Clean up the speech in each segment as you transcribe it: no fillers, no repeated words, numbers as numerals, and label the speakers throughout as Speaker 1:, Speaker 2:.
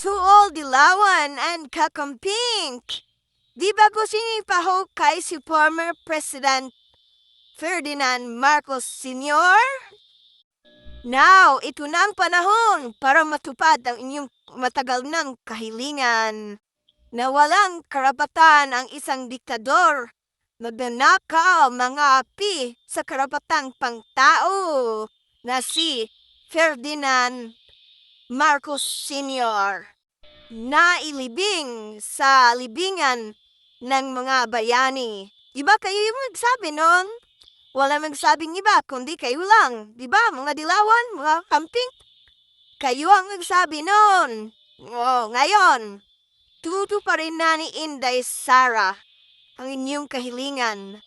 Speaker 1: To all Dilawan and Kakampink, di ba ko sinipaho kay si former President Ferdinand Marcos Sr.? Now, ito na ang panahon para matupad ang inyong matagal ng kahilingan na walang karapatan ang isang diktador magnanakaw mga api sa karapatang pangtao na si Ferdinand Marcos Sr. na ilibing sa libingan ng mga bayani. Iba kayo yung nagsabi nun? Wala magsabing iba, kundi kayo lang. Diba, mga dilawan, mga kamping? Kayo ang nagsabi nun. Oh, ngayon, tuto pa rin na ni Inday Sara ang inyong kahilingan.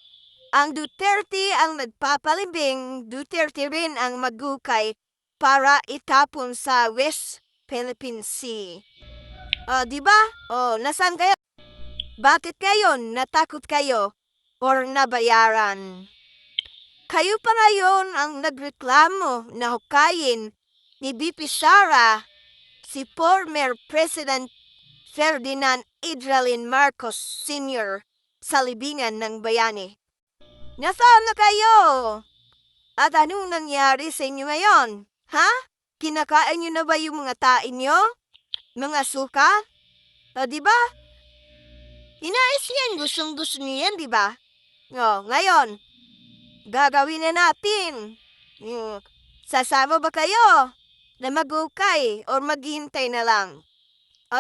Speaker 1: Ang Duterte ang nagpapalibing, Duterte rin ang magukay para itapon sa West Philippine Sea. Diba? Nasaan kayo? Bakit kayo? Natakot kayo? Or nabayaran? Kayo pa ngayon ang nagreklamo na hukayin ni BP Sara si former President Ferdinand Idralin Marcos Sr. sa libingan ng bayani. Nasaan na kayo? At anong nangyari sa inyo ngayon? Ha? Kinakain nyo na ba yung mga tain nyo? Mga suka? Diba? Inais yan, gustong-gusto niyo yan, diba? Ngayon, gagawin na natin. Sasama ba kayo na magukay or maghihintay na lang?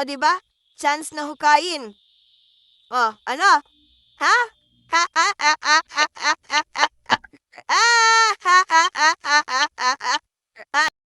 Speaker 1: Diba? Chance na hukayin. Ano? Ha? Ha ha ha ha ha ha ha ha ha ha ha ha ha ha ha